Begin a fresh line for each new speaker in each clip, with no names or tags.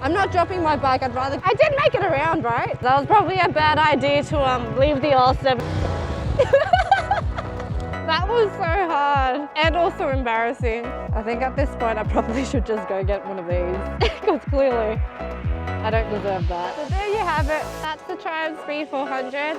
I'm not dropping my bike, I did make it around, right? That was probably a bad idea to leave the R7. That was so hard and also embarrassing. I think at this point I probably should just go get one of these because clearly I don't deserve that. So there you have it. That's the Triumph Speed 400.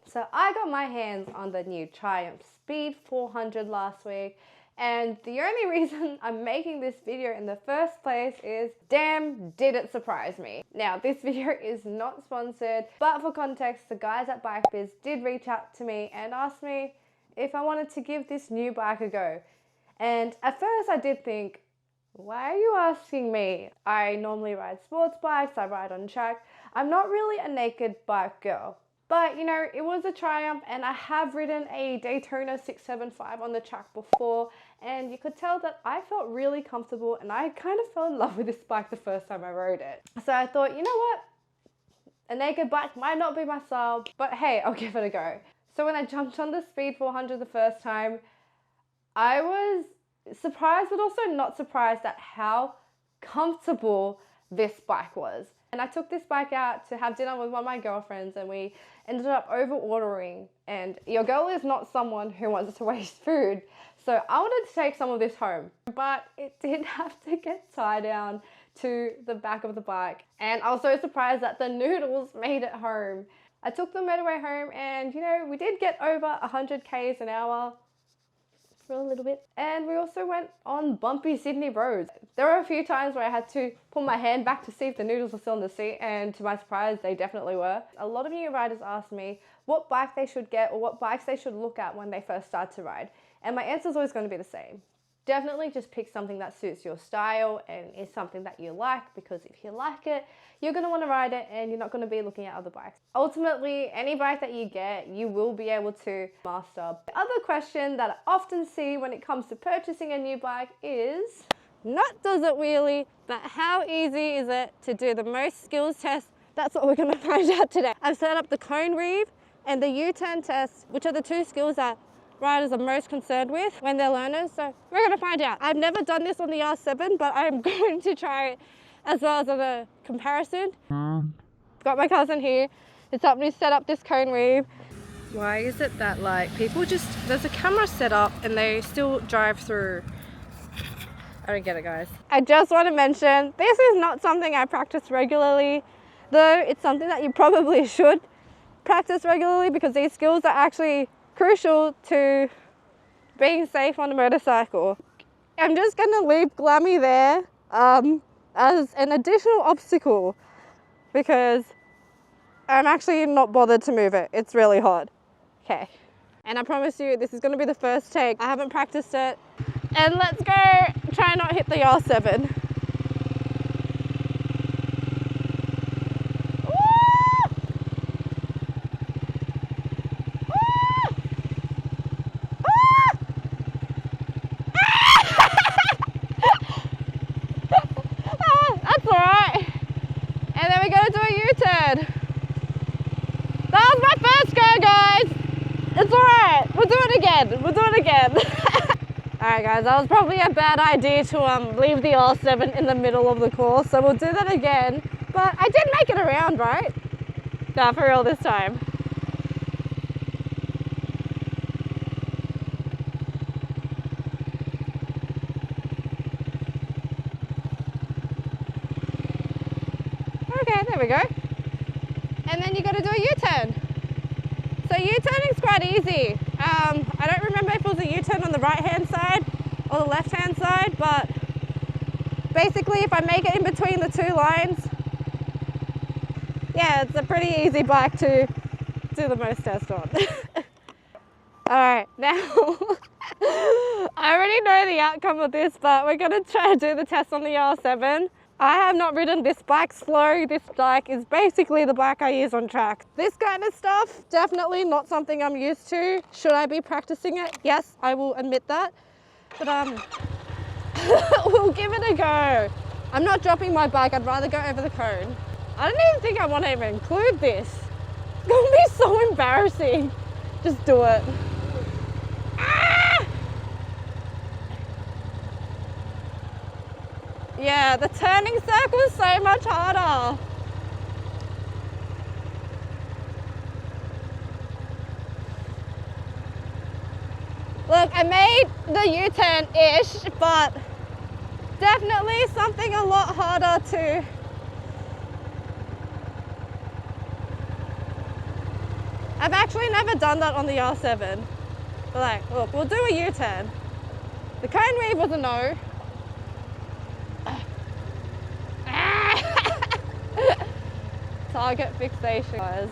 So I got my hands on the new Triumph Speed 400 last week, and the only reason I'm making this video in the first place is, damn, did it surprise me. Now, this video is not sponsored, but for context, the guys at Bike Biz did reach out to me and asked me if I wanted to give this new bike a go. And at first I did think, why are you asking me? I normally ride sports bikes, I ride on track. I'm not really a naked bike girl. But, you know, it was a Triumph, and I have ridden a Daytona 675 on the track before, and you could tell that I felt really comfortable, and I kind of fell in love with this bike the first time I rode it. So I thought, you know what? A naked bike might not be my style, but hey, I'll give it a go. So when I jumped on the Speed 400 the first time, I was surprised, but also not surprised at how comfortable this bike was. And I took this bike out to have dinner with one of my girlfriends, and we ended up over ordering. And your girl is not someone who wants to waste food, so I wanted to take some of this home, but it did have to get tied down to the back of the bike. And I was so surprised that the noodles made it home. I took the motorway home, and you know, we did get over 100 k's an hour for a little bit. And we also went on bumpy Sydney roads. There were a few times where I had to pull my hand back to see if the noodles were still in the seat, and to my surprise, they definitely were. A lot of new riders asked me what bike they should get or what bikes they should look at when they first start to ride. And my answer is always going to be the same. Definitely just pick something that suits your style and is something that you like, because if you like it, you're going to want to ride it and you're not going to be looking at other bikes. Ultimately, any bike that you get, you will be able to master. The other question that I often see when it comes to purchasing a new bike is, not does it wheelie, but how easy is it to do the most skills test? That's what we're going to find out today. I've set up the cone reeve and the U-turn test, which are the two skills that riders are most concerned with when they're learners, so we're going to find out. I've never done this on the R7, but I'm going to try it as well as on a comparison. Got my cousin here. It's helped me set up this cone reeve. Why is it that like people just, there's a camera set up and they still drive through? I don't get it, guys. I just want to mention, this is not something I practice regularly, though it's something that you probably should practice regularly, because these skills are actually crucial to being safe on a motorcycle. I'm just going to leave Glammy there as an additional obstacle, because I'm actually not bothered to move it. It's really hot. Okay. And I promise you, this is going to be the first take. I haven't practiced it. And let's go try not hit the R7. U-turn. That was my first go, guys. It's alright. We'll do it again. We'll do it again. Alright, guys. That was probably a bad idea to leave the R7 in the middle of the course. So we'll do that again. But I did make it around, right? Nah, for real this time. Okay, there we go. And then you got to do a U-turn. So U-turning is quite easy. I don't remember if it was a U-turn on the right-hand side or the left-hand side, but basically if I make it in between the two lines, yeah, it's a pretty easy bike to do the most test on. Alright, now I already know the outcome of this, but we're going to try to do the test on the R7. I have not ridden this bike slow. This bike is basically the bike I use on track. This kind of stuff, definitely not something I'm used to. Should I be practicing it? Yes, I will admit that. But we'll give it a go. I'm not dropping my bike, I'd rather go over the cone. I don't even think I want to even include this. It's gonna be so embarrassing. Just do it. Ah! Yeah, the turning circle is so much harder. Look, I made the U-turn-ish, but definitely something a lot harder to. I've actually never done that on the R7. But like, look, we'll do a U-turn. The cone weave was a no. Target fixation, guys.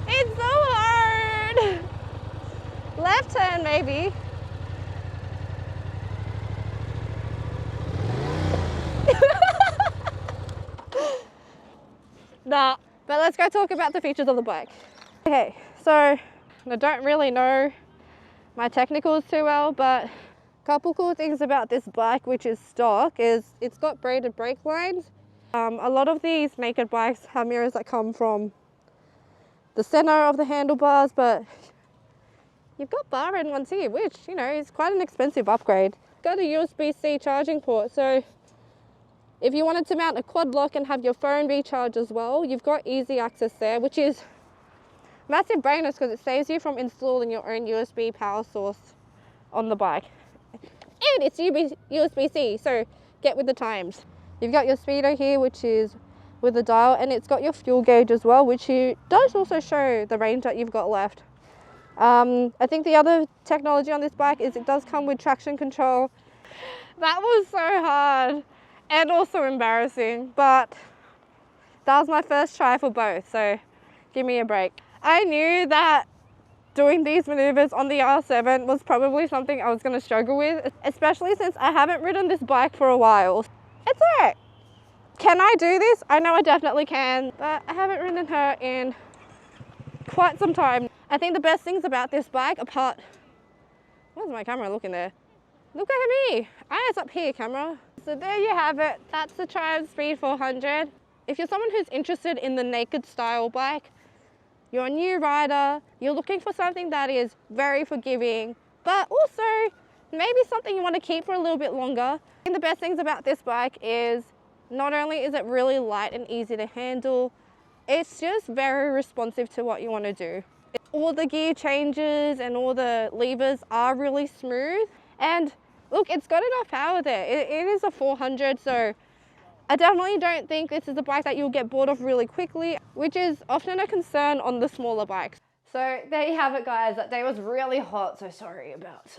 It's so hard. Left turn, maybe. Nah, but let's go talk about the features of the bike. Okay, so I don't really know my technicals too well, but a couple cool things about this bike, which is stock, is it's got braided brake lines. A lot of these naked bikes have mirrors that come from the center of the handlebars, but you've got bar end ones here, which, you know, is quite an expensive upgrade. Got a USB-C charging port, so if you wanted to mount a quad lock and have your phone be charged as well, you've got easy access there, which is massive bonus because it saves you from installing your own USB power source on the bike. And it's USB-C, so get with the times. You've got your speedo here, which is with a dial, and it's got your fuel gauge as well, which does also show the range that you've got left. I think the other technology on this bike is it does come with traction control. That was so hard and also embarrassing, but that was my first try for both, so give me a break. I knew that doing these maneuvers on the R7 was probably something I was going to struggle with, especially since I haven't ridden this bike for a while. It's alright. Can I do this? I know I definitely can, but I haven't ridden her in quite some time. I think the best things about this bike, apart... Where's my camera looking there? Look at me. Eyes up here, camera. So there you have it. That's the Triumph Speed 400. If you're someone who's interested in the naked style bike, you're a new rider, you're looking for something that is very forgiving, but also maybe something you want to keep for a little bit longer. And the best things about this bike is not only is it really light and easy to handle, it's just very responsive to what you want to do. All the gear changes and all the levers are really smooth. And look, it's got enough power there. It is a 400, so I definitely don't think this is a bike that you'll get bored of really quickly, which is often a concern on the smaller bikes. So there you have it, guys. That day was really hot, so sorry about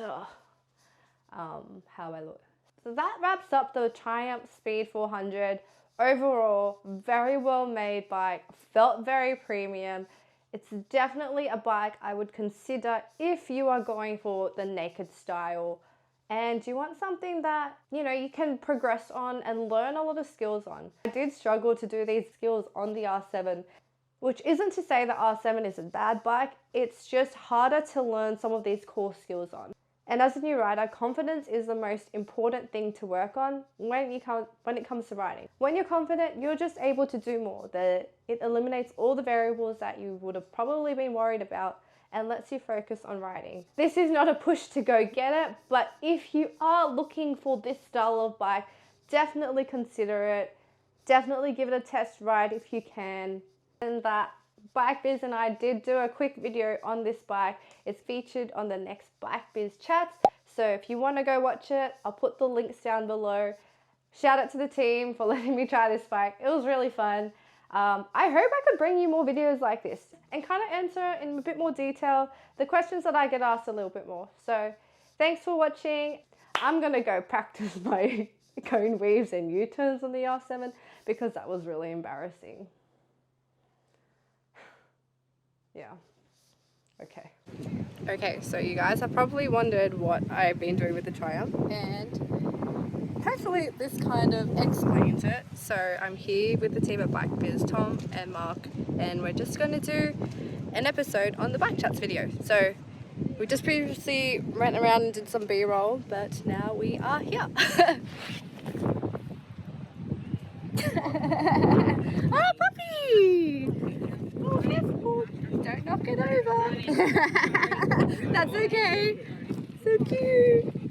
how I look. So that wraps up the Triumph Speed 400. Overall, very well made bike, felt very premium. It's definitely a bike I would consider if you are going for the naked style and you want something that, you know, you can progress on and learn a lot of skills on. I did struggle to do these skills on the R7, which isn't to say the R7 is a bad bike, it's just harder to learn some of these core skills on. And as a new rider, confidence is the most important thing to work on when it comes to riding. When you're confident, you're just able to do more. It eliminates all the variables that you would have probably been worried about and lets you focus on riding. This is not a push to go get it, but if you are looking for this style of bike, definitely consider it. Definitely give it a test ride if you can. And that Bike Biz and I did do a quick video on this bike. It's featured on the next Bike Biz chats. So if you want to go watch it, I'll put the links down below. Shout out to the team for letting me try this bike. It was really fun. I hope I could bring you more videos like this and kind of answer in a bit more detail the questions that I get asked a little bit more. So thanks for watching. I'm going to go practice my cone weaves and U-turns on the R7 because that was really embarrassing. Yeah. Okay, so you guys have probably wondered what I've been doing with the Triumph, and hopefully this kind of explains it. So I'm here with the team at Bike Biz, Tom and Mark, and we're just going to do an episode on the Bike Chats video. So we just previously went around and did some B-roll, but now we are here. Oh, puppy! Oh, careful. Don't knock it over. That's okay. So cute.